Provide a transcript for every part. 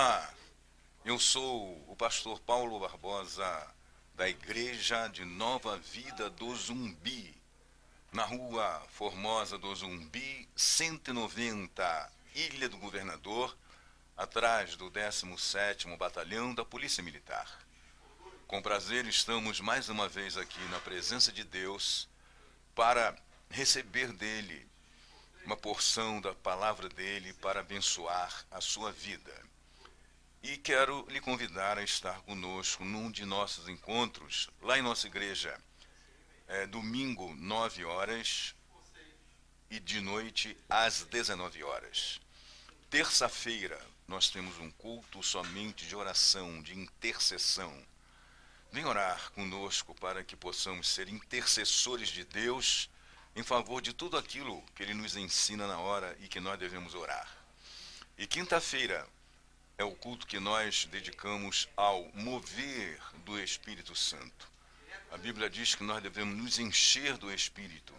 Olá, eu sou o pastor Paulo Barbosa, da Igreja de Nova Vida do Zumbi, na rua Formosa do Zumbi, 190, Ilha do Governador, atrás do 17º Batalhão da Polícia Militar. Com prazer estamos mais uma vez aqui na presença de Deus para receber dele uma porção da palavra dele para abençoar a sua vida. E quero lhe convidar a estar conosco num de nossos encontros, lá em nossa igreja, domingo, 9 horas, e de noite, às 19 horas. Terça-feira, nós temos um culto somente de oração, de intercessão. Vem orar conosco para que possamos ser intercessores de Deus em favor de tudo aquilo que Ele nos ensina na hora e que nós devemos orar. E quinta-feira é o culto que nós dedicamos ao mover do Espírito Santo. A Bíblia diz que nós devemos nos encher do Espírito.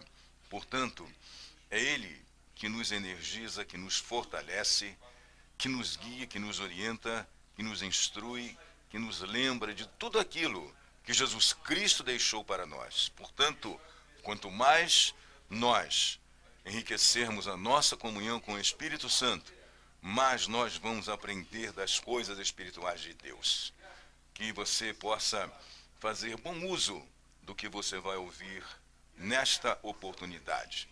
Portanto, é Ele que nos energiza, que nos fortalece, que nos guia, que nos orienta, que nos instrui, que nos lembra de tudo aquilo que Jesus Cristo deixou para nós. Portanto, quanto mais nós enriquecermos a nossa comunhão com o Espírito Santo, mais nós vamos aprender das coisas espirituais de Deus. Que você possa fazer bom uso do que você vai ouvir nesta oportunidade.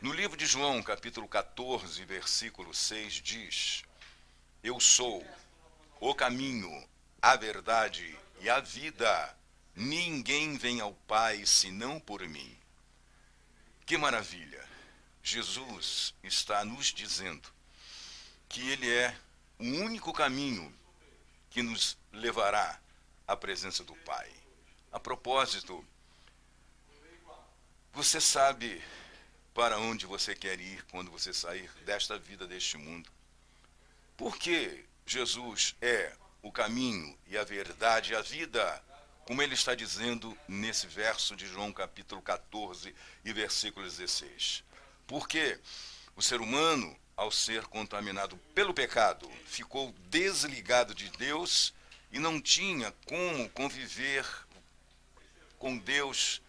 No livro de João, capítulo 14, versículo 6, diz: Eu sou o caminho, a verdade e a vida. Ninguém vem ao Pai senão por mim. Que maravilha! Jesus está nos dizendo que Ele é o único caminho que nos levará à presença do Pai. A propósito, você sabe para onde você quer ir quando você sair desta vida, deste mundo? Porque Jesus é o caminho e a verdade e a vida, como ele está dizendo nesse verso de João capítulo 14 e versículo 16. Porque o ser humano, ao ser contaminado pelo pecado, ficou desligado de Deus e não tinha como conviver com Deus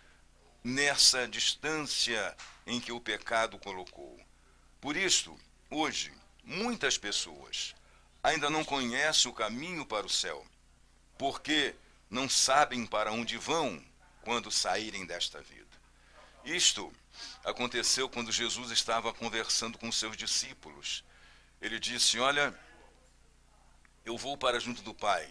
nessa distância em que o pecado colocou. Por isso, hoje, muitas pessoas ainda não conhecem o caminho para o céu, porque não sabem para onde vão quando saírem desta vida. Isto aconteceu quando Jesus estava conversando com seus discípulos. Ele disse: olha, eu vou para junto do Pai.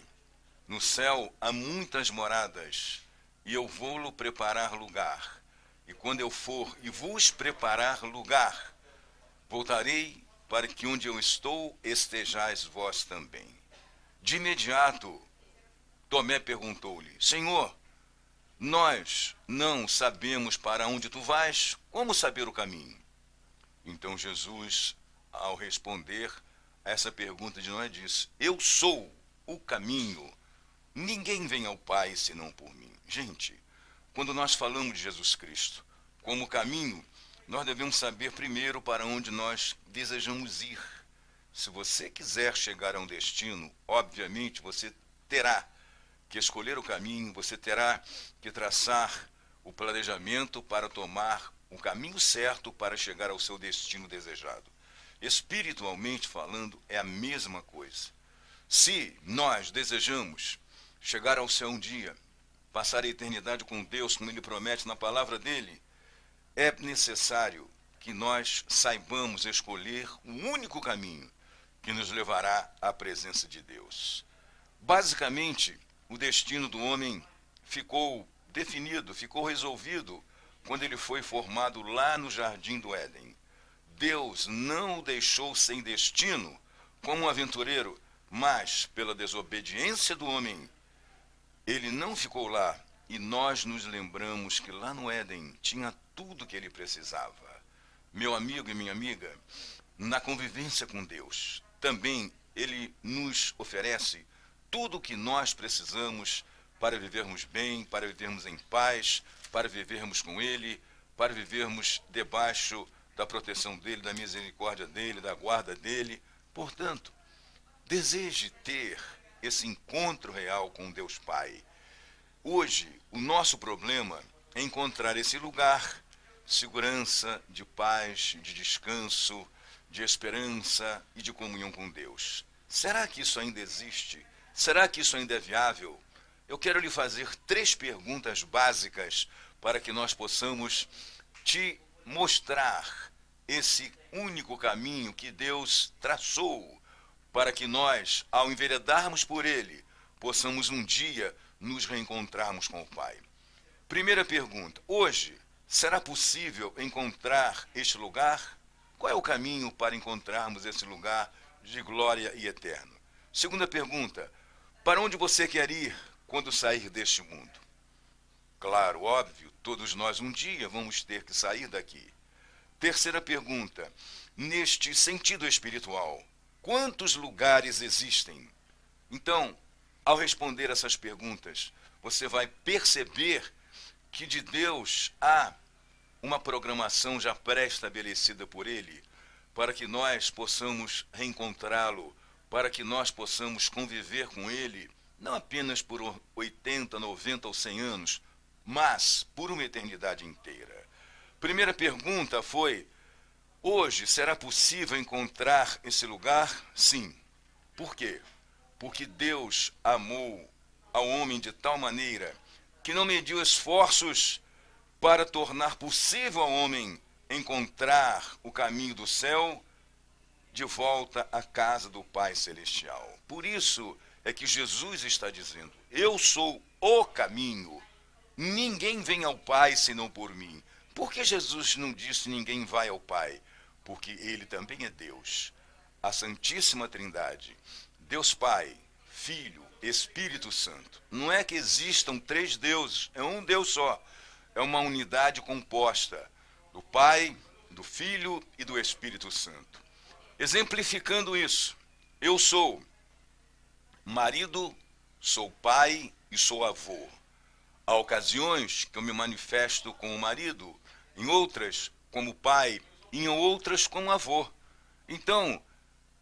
No céu há muitas moradas, e eu vou-lhe preparar lugar. E quando eu for e vos preparar lugar, voltarei para que onde eu estou estejais vós também. De imediato, Tomé perguntou-lhe: Senhor, nós não sabemos para onde tu vais, como saber o caminho? Então Jesus, ao responder a essa pergunta de Tomé, disse: Eu sou o caminho, ninguém vem ao Pai senão por mim. Gente, quando nós falamos de Jesus Cristo como caminho, nós devemos saber primeiro para onde nós desejamos ir. Se você quiser chegar a um destino, obviamente você terá que escolher o caminho, você terá que traçar o planejamento para tomar o caminho certo para chegar ao seu destino desejado. Espiritualmente falando, é a mesma coisa. Se nós desejamos chegar ao céu um dia, passar a eternidade com Deus, como Ele promete na palavra dEle, é necessário que nós saibamos escolher o único caminho que nos levará à presença de Deus. Basicamente, o destino do homem ficou definido, ficou resolvido quando ele foi formado lá no Jardim do Éden. Deus não o deixou sem destino como um aventureiro, mas pela desobediência do homem, ele não ficou lá. E nós nos lembramos que lá no Éden tinha tudo que ele precisava. Meu amigo e minha amiga, na convivência com Deus, também ele nos oferece tudo o que nós precisamos para vivermos bem, para vivermos em paz, para vivermos com Ele, para vivermos debaixo da proteção dEle, da misericórdia dEle, da guarda dEle. Portanto, deseje ter esse encontro real com Deus Pai. Hoje, o nosso problema é encontrar esse lugar, segurança, de paz, de descanso, de esperança e de comunhão com Deus. Será que isso ainda existe? Será que isso ainda é viável? Eu quero lhe fazer 3 perguntas básicas para que nós possamos te mostrar esse único caminho que Deus traçou para que nós, ao enveredarmos por ele, possamos um dia nos reencontrarmos com o Pai. Primeira pergunta: hoje, será possível encontrar este lugar? Qual é o caminho para encontrarmos esse lugar de glória e eterno? Segunda pergunta: para onde você quer ir quando sair deste mundo? Claro, óbvio, todos nós um dia vamos ter que sair daqui. Terceira pergunta: neste sentido espiritual, quantos lugares existem? Então, ao responder essas perguntas, você vai perceber que de Deus há uma programação já pré-estabelecida por Ele, para que nós possamos reencontrá-lo, para que nós possamos conviver com Ele, não apenas por 80, 90 ou 100 anos, mas por uma eternidade inteira. Primeira pergunta foi: hoje será possível encontrar esse lugar? Sim. Por quê? Porque Deus amou ao homem de tal maneira que não mediu esforços para tornar possível ao homem encontrar o caminho do céu de volta à casa do Pai Celestial. Por isso é que Jesus está dizendo: eu sou o caminho, ninguém vem ao Pai senão por mim. Por que Jesus não disse ninguém vai ao Pai? Porque ele também é Deus, a Santíssima Trindade, Deus Pai, Filho, Espírito Santo. Não é que existam 3 deuses, é um Deus só. É uma unidade composta do Pai, do Filho e do Espírito Santo. Exemplificando isso, eu sou marido, sou pai e sou avô. Há ocasiões que eu me manifesto como marido, em outras como pai e em outras como avô. Então,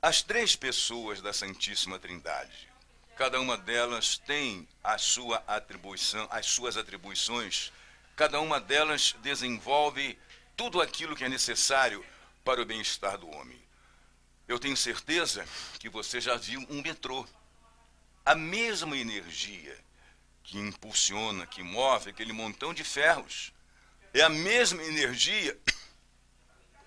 as 3 pessoas da Santíssima Trindade, cada uma delas tem a sua atribuição, as suas atribuições, cada uma delas desenvolve tudo aquilo que é necessário para o bem-estar do homem. Eu tenho certeza que você já viu um metrô. A mesma energia que impulsiona, que move aquele montão de ferros, é a mesma energia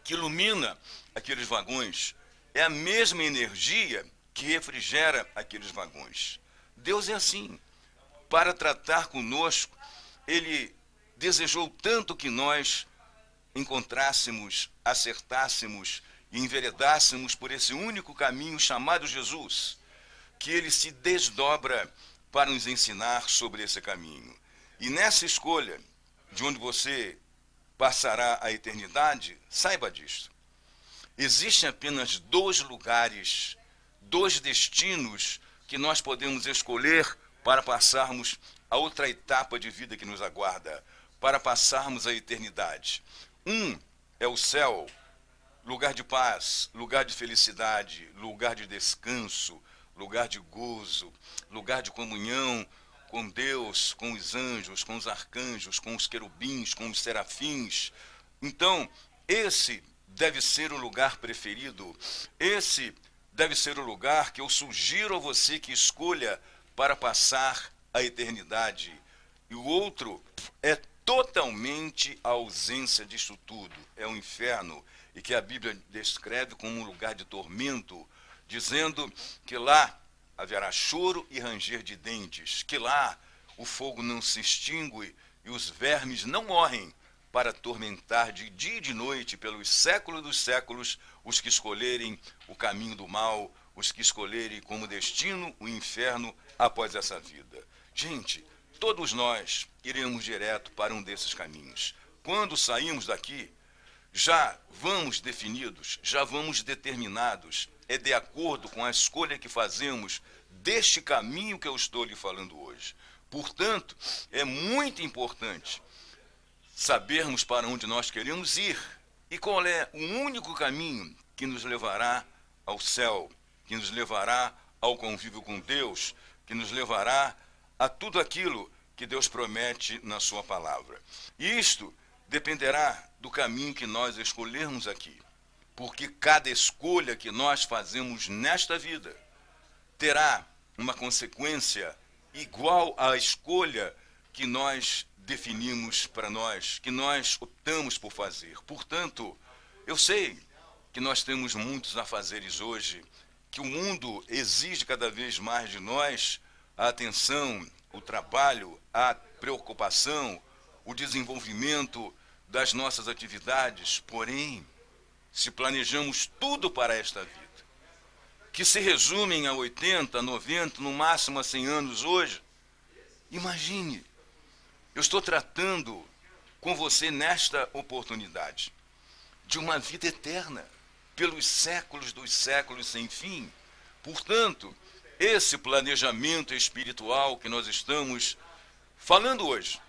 que ilumina aqueles vagões, é a mesma energia que refrigera aqueles vagões. Deus é assim. Para tratar conosco, Ele desejou tanto que nós encontrássemos, acertássemos e enveredássemos por esse único caminho chamado Jesus, que Ele se desdobra para nos ensinar sobre esse caminho. E nessa escolha, de onde você passará a eternidade, saiba disto. Existem apenas 2 lugares, 2 destinos que nós podemos escolher para passarmos a outra etapa de vida que nos aguarda, para passarmos a eternidade. Um é o céu, lugar de paz, lugar de felicidade, lugar de descanso, lugar de gozo, lugar de comunhão com Deus, com os anjos, com os arcanjos, com os querubins, com os serafins. Então, esse deve ser o lugar preferido, esse deve ser o lugar que eu sugiro a você que escolha para passar a eternidade. E o outro é totalmente a ausência disso tudo, é o inferno, e que a Bíblia descreve como um lugar de tormento, dizendo que lá haverá choro e ranger de dentes, que lá o fogo não se extingue e os vermes não morrem, para atormentar de dia e de noite pelos séculos dos séculos os que escolherem o caminho do mal, os que escolherem como destino o inferno após essa vida. Gente, todos nós iremos direto para um desses caminhos. Quando saímos daqui, já vamos definidos, já vamos determinados, é de acordo com a escolha que fazemos deste caminho que eu estou lhe falando hoje. Portanto, é muito importante sabermos para onde nós queremos ir e qual é o único caminho que nos levará ao céu, que nos levará ao convívio com Deus, que nos levará a tudo aquilo que Deus promete na sua palavra. E isto dependerá do caminho que nós escolhermos aqui, porque cada escolha que nós fazemos nesta vida terá uma consequência igual à escolha que nós definimos para nós, que nós optamos por fazer. Portanto, eu sei que nós temos muitos afazeres hoje, que o mundo exige cada vez mais de nós a atenção, o trabalho, a preocupação, o desenvolvimento das nossas atividades. Porém, se planejamos tudo para esta vida, que se resumem a 80, 90, no máximo a 100 anos hoje, imagine, eu estou tratando com você nesta oportunidade de uma vida eterna, pelos séculos dos séculos sem fim. Portanto, esse planejamento espiritual que nós estamos falando hoje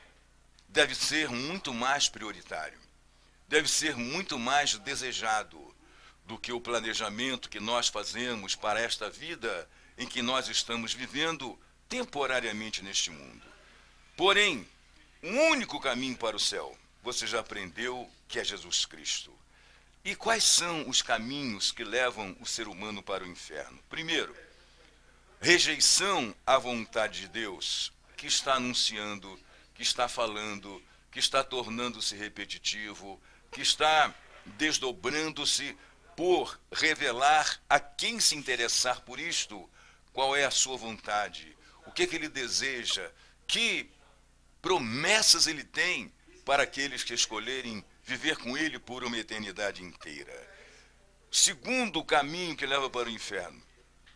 deve ser muito mais prioritário, deve ser muito mais desejado do que o planejamento que nós fazemos para esta vida em que nós estamos vivendo temporariamente neste mundo. Porém, o único caminho para o céu, você já aprendeu, que é Jesus Cristo. E quais são os caminhos que levam o ser humano para o inferno? Primeiro, rejeição à vontade de Deus, que está anunciando, que está falando, que está tornando-se repetitivo, que está desdobrando-se por revelar a quem se interessar por isto, qual é a sua vontade, o que ele deseja, que promessas ele tem para aqueles que escolherem viver com ele por uma eternidade inteira. Segundo caminho que leva para o inferno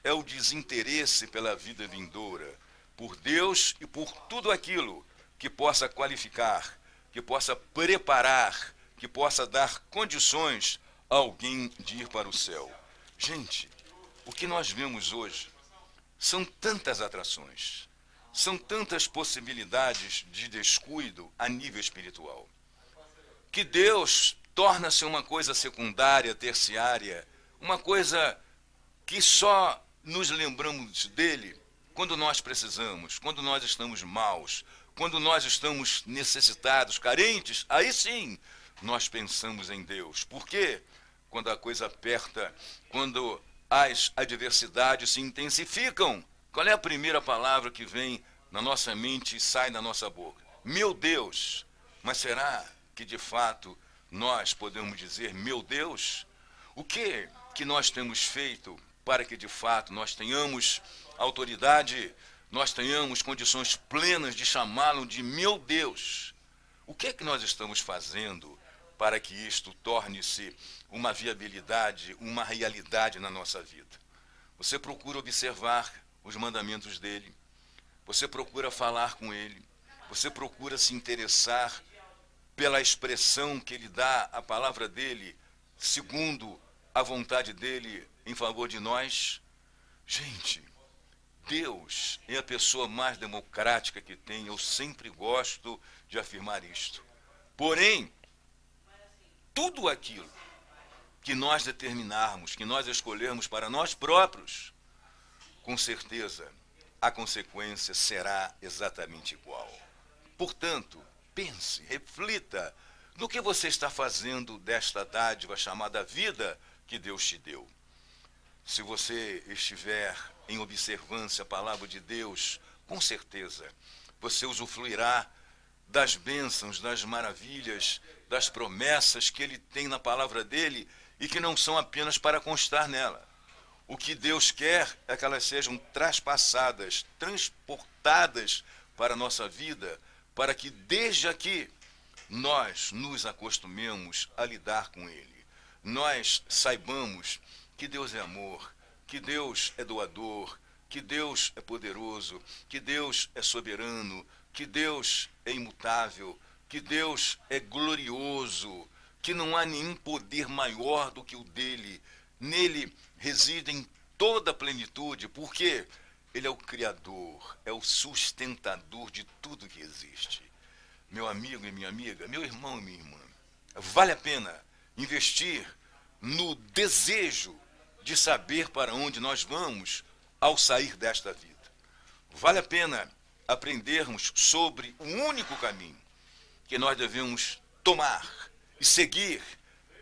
é o desinteresse pela vida vindoura, por Deus e por tudo aquilo que possa qualificar, que possa preparar, que possa dar condições a alguém de ir para o céu. Gente, o que nós vemos hoje são tantas atrações, são tantas possibilidades de descuido a nível espiritual, que Deus torna-se uma coisa secundária, terciária, uma coisa que só nos lembramos dele quando nós precisamos, quando nós estamos maus, quando nós estamos necessitados, carentes. Aí sim nós pensamos em Deus. Por quê? Quando a coisa aperta, quando as adversidades se intensificam, qual é a primeira palavra que vem na nossa mente e sai da nossa boca? Meu Deus! Mas será que de fato nós podemos dizer meu Deus? O que nós temos feito para que de fato nós tenhamos autoridade, nós tenhamos condições plenas de chamá-lo de meu Deus? O que nós estamos fazendo para que isto torne-se uma viabilidade, uma realidade na nossa vida? Você procura observar os mandamentos dele, você procura falar com ele, você procura se interessar pela expressão que ele dá à palavra dele, segundo a vontade dele em favor de nós? Gente, Deus é a pessoa mais democrática que tem, eu sempre gosto de afirmar isto. Porém, tudo aquilo que nós determinarmos, que nós escolhermos para nós próprios, com certeza a consequência será exatamente igual. Portanto, pense, reflita no que você está fazendo desta dádiva chamada vida que Deus te deu. Se você estiver em observância à palavra de Deus, com certeza você usufruirá das bênçãos, das maravilhas, das promessas que ele tem na palavra dele e que não são apenas para constar nela. O que Deus quer é que elas sejam traspassadas, transportadas para a nossa vida, para que desde aqui nós nos acostumemos a lidar com ele. Nós saibamos que Deus é amor, que Deus é doador, que Deus é poderoso, que Deus é soberano, que Deus é imutável, que Deus é glorioso, que não há nenhum poder maior do que o dele. Nele residem toda a plenitude, porque ele é o Criador, é o sustentador de tudo que existe. Meu amigo e minha amiga, meu irmão e minha irmã, vale a pena investir no desejo de saber para onde nós vamos ao sair desta vida. Vale a pena aprendermos sobre o único caminho que nós devemos tomar e seguir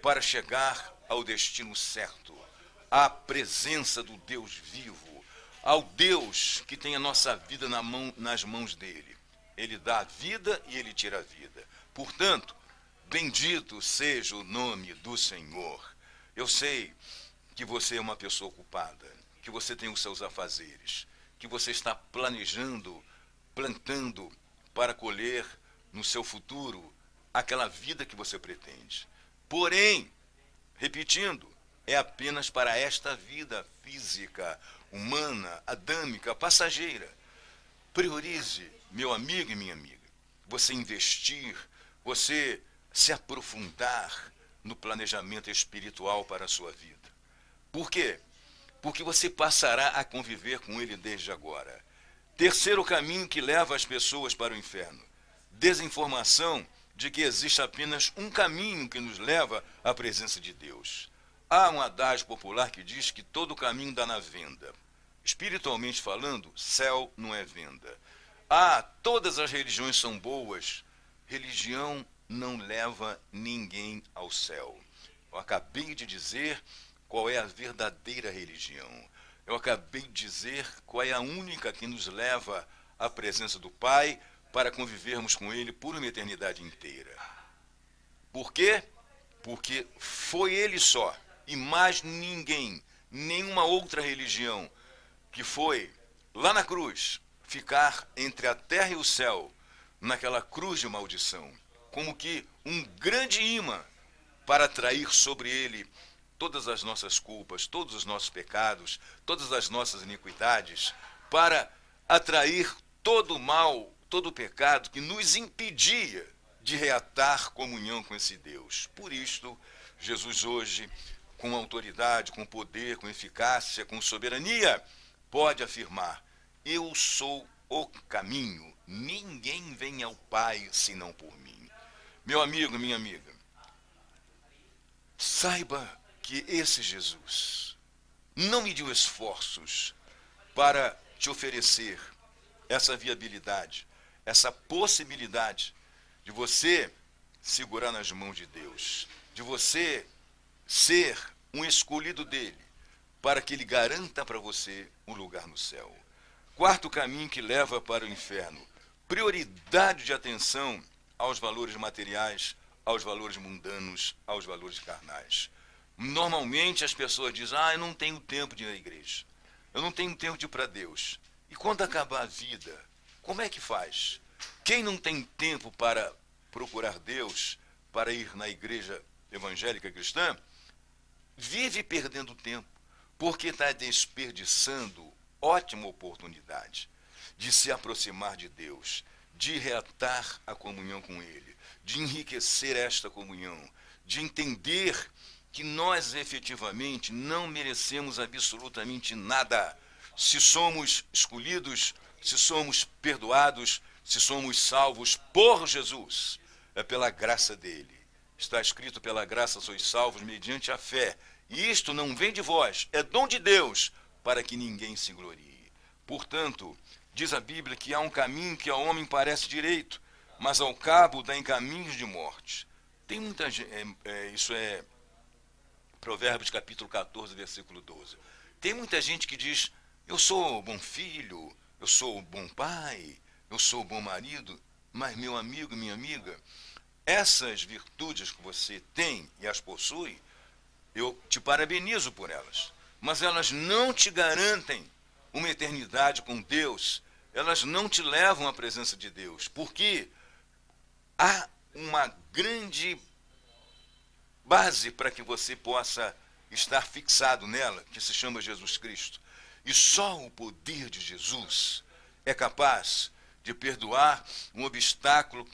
para chegar ao destino certo, à presença do Deus vivo, ao Deus que tem a nossa vida nas mãos dele. Ele dá a vida e ele tira a vida. Portanto, bendito seja o nome do Senhor. Eu sei que você é uma pessoa ocupada, que você tem os seus afazeres, que você está planejando, plantando para colher no seu futuro aquela vida que você pretende. Porém, repetindo, é apenas para esta vida física, humana, adâmica, passageira. Priorize, meu amigo e minha amiga, você investir, você se aprofundar no planejamento espiritual para a sua vida. Por quê? Porque você passará a conviver com ele desde agora. Terceiro caminho que leva as pessoas para o inferno: desinformação de que existe apenas um caminho que nos leva à presença de Deus. Há um adágio popular que diz que todo caminho dá na venda. Espiritualmente falando, céu não é venda. Todas as religiões são boas. Religião não leva ninguém ao céu. Eu acabei de dizer qual é a verdadeira religião. Eu acabei de dizer qual é a única que nos leva à presença do Pai para convivermos com Ele por uma eternidade inteira. Por quê? Porque foi Ele só, e mais ninguém, nenhuma outra religião, que foi lá na cruz, ficar entre a terra e o céu, naquela cruz de maldição, como que um grande imã para atrair sobre ele todas as nossas culpas, todos os nossos pecados, todas as nossas iniquidades, para atrair todo o mal, todo o pecado que nos impedia de reatar comunhão com esse Deus. Por isto, Jesus hoje, com autoridade, com poder, com eficácia, com soberania, pode afirmar: eu sou o caminho, ninguém vem ao Pai senão por mim. Meu amigo, minha amiga, saiba que esse Jesus não mediu esforços para te oferecer essa viabilidade, essa possibilidade de você segurar nas mãos de Deus, de você ser um escolhido dele, para que ele garanta para você um lugar no céu. Quarto caminho que leva para o inferno: prioridade de atenção aos valores materiais, aos valores mundanos, aos valores carnais. Normalmente as pessoas dizem: eu não tenho tempo de ir à igreja, eu não tenho tempo de ir para Deus. E quando acabar a vida, como é que faz? Quem não tem tempo para procurar Deus, para ir na igreja evangélica cristã, vive perdendo tempo, porque está desperdiçando ótima oportunidade de se aproximar de Deus, de reatar a comunhão com Ele, de enriquecer esta comunhão, de entender que nós efetivamente não merecemos absolutamente nada. Se somos escolhidos, se somos perdoados, se somos salvos por Jesus, é pela graça dele. Está escrito: pela graça sois salvos mediante a fé. E isto não vem de vós, é dom de Deus, para que ninguém se glorie. Portanto, diz a Bíblia que há um caminho que ao homem parece direito, mas ao cabo dá em caminhos de morte. Tem muita gente, isso é Provérbios capítulo 14, versículo 12. Tem muita gente que diz: eu sou bom filho, eu sou bom pai, eu sou bom marido. Mas, meu amigo, minha amiga, essas virtudes que você tem e as possui, eu te parabenizo por elas, mas elas não te garantem uma eternidade com Deus, elas não te levam à presença de Deus, porque há uma grande base para que você possa estar fixado nela, que se chama Jesus Cristo. E só o poder de Jesus é capaz de perdoar um obstáculo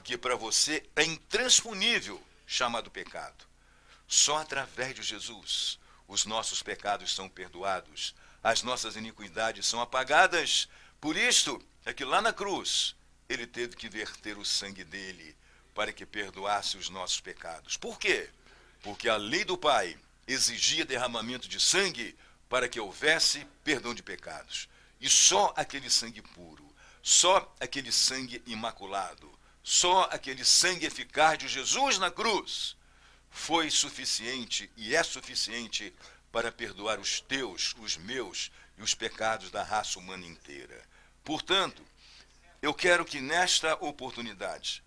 que para você é intransponível, chamado pecado. Só através de Jesus os nossos pecados são perdoados, as nossas iniquidades são apagadas. Por isto é que lá na cruz ele teve que verter o sangue dele para que perdoasse os nossos pecados. Por quê? Porque a lei do Pai exigia derramamento de sangue para que houvesse perdão de pecados. E só aquele sangue puro, só aquele sangue imaculado, só aquele sangue eficaz de Jesus na cruz foi suficiente e é suficiente para perdoar os teus, os meus e os pecados da raça humana inteira. Portanto, eu quero que nesta oportunidade,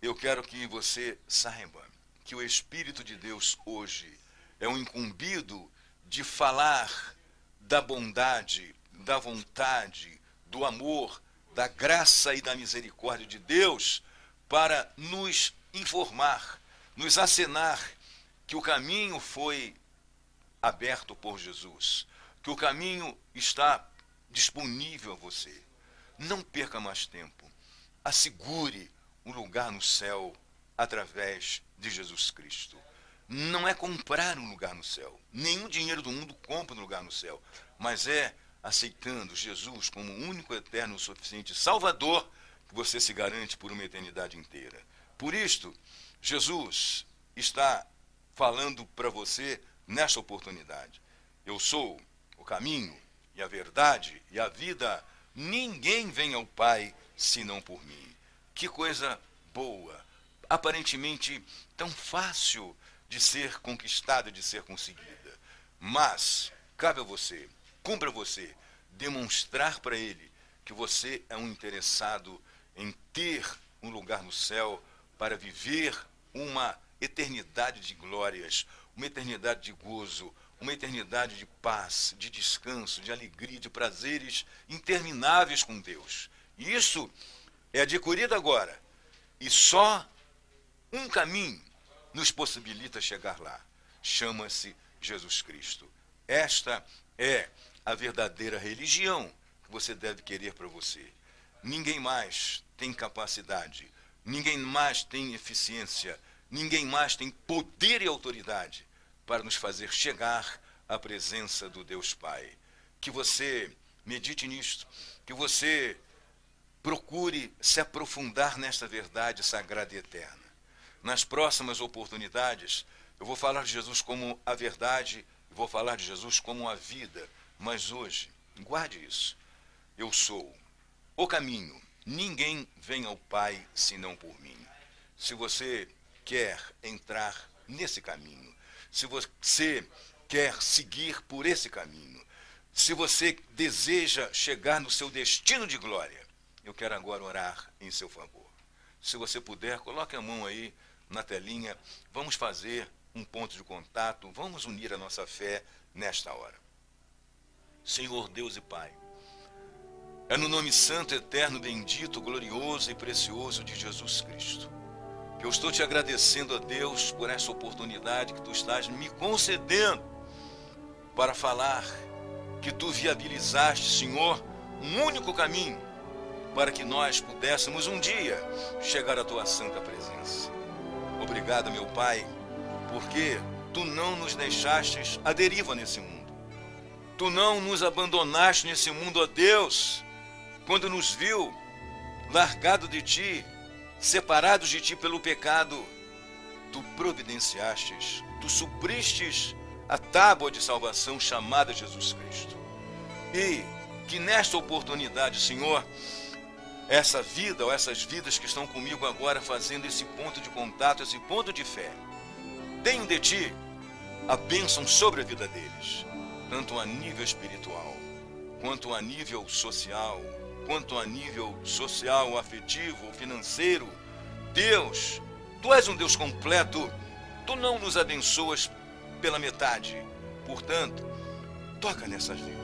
eu quero que você saiba que o Espírito de Deus hoje é um incumbido de falar da bondade, da vontade, do amor, da graça e da misericórdia de Deus para nos informar, nos acenar que o caminho foi aberto por Jesus, que o caminho está disponível a você. Não perca mais tempo. Assegure um lugar no céu através de Jesus Cristo. Não é comprar um lugar no céu. Nenhum dinheiro do mundo compra um lugar no céu. Mas é aceitando Jesus como o único, eterno, suficiente Salvador que você se garante por uma eternidade inteira. Por isto, Jesus está falando para você nesta oportunidade. Eu sou o caminho e a verdade e a vida. Ninguém vem ao Pai senão por mim. Que coisa boa, aparentemente tão fácil de ser conquistada, de ser conseguida. Mas cabe a você, cumpre a você, demonstrar para Ele que você é um interessado em ter um lugar no céu para viver uma eternidade de glórias, uma eternidade de gozo, uma eternidade de paz, de descanso, de alegria, de prazeres intermináveis com Deus. E isso é adquirido agora. E só um caminho nos possibilita chegar lá. Chama-se Jesus Cristo. Esta é a verdadeira religião que você deve querer para você. Ninguém mais tem capacidade, ninguém mais tem eficiência, ninguém mais tem poder e autoridade para nos fazer chegar à presença do Deus Pai. Que você medite nisto, que você procure se aprofundar nesta verdade sagrada e eterna. Nas próximas oportunidades, eu vou falar de Jesus como a verdade, vou falar de Jesus como a vida, mas hoje, guarde isso, eu sou o caminho, ninguém vem ao Pai senão por mim. Se você quer entrar nesse caminho, se você quer seguir por esse caminho, se você deseja chegar no seu destino de glória, eu quero agora orar em seu favor. Se você puder, coloque a mão aí na telinha, vamos fazer um ponto de contato, vamos unir a nossa fé nesta hora. Senhor Deus e Pai, é no nome santo, eterno, bendito, glorioso e precioso de Jesus Cristo que eu estou te agradecendo a Deus por essa oportunidade que tu estás me concedendo para falar que tu viabilizaste, Senhor, um único caminho para que nós pudéssemos um dia chegar à tua santa presença. Obrigado, meu Pai, porque tu não nos deixastes à deriva nesse mundo. Tu não nos abandonaste nesse mundo, ó Deus, quando nos viu largado de ti, separados de ti pelo pecado. Tu providenciastes, tu supristes a tábua de salvação chamada Jesus Cristo. E que nesta oportunidade, Senhor, essa vida ou essas vidas que estão comigo agora fazendo esse ponto de contato, esse ponto de fé, tenham de ti a bênção sobre a vida deles, tanto a nível espiritual, quanto a nível social, quanto a nível social, afetivo, financeiro. Deus, tu és um Deus completo, tu não nos abençoas pela metade. Portanto, toca nessas vidas.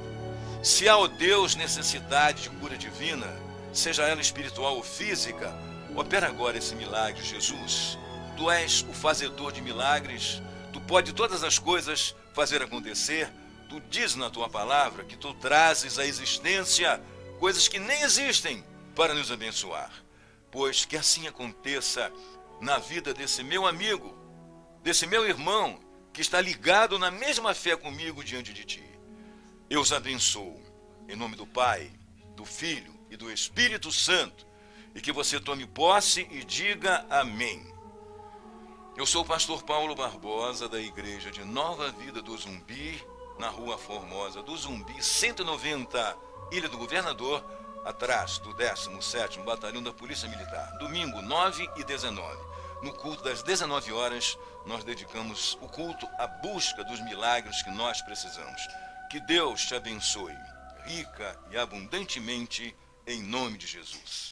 Se há, ó Deus, necessidade de cura divina, seja ela espiritual ou física, opera agora esse milagre, Jesus. Tu és o fazedor de milagres, tu pode todas as coisas fazer acontecer. Tu diz na tua palavra que tu trazes à existência coisas que nem existem para nos abençoar. Pois que assim aconteça na vida desse meu amigo, desse meu irmão, que está ligado na mesma fé comigo diante de ti. Eu os abençoo, em nome do Pai, do Filho e do Espírito Santo, e que você tome posse e diga amém. Eu sou o pastor Paulo Barbosa, da Igreja de Nova Vida do Zumbi, na Rua Formosa do Zumbi, 190, Ilha do Governador, atrás do 17º Batalhão da Polícia Militar. Domingo, 9 e 19. No culto das 19 horas, nós dedicamos o culto à busca dos milagres que nós precisamos. Que Deus te abençoe, rica e abundantemente, em nome de Jesus.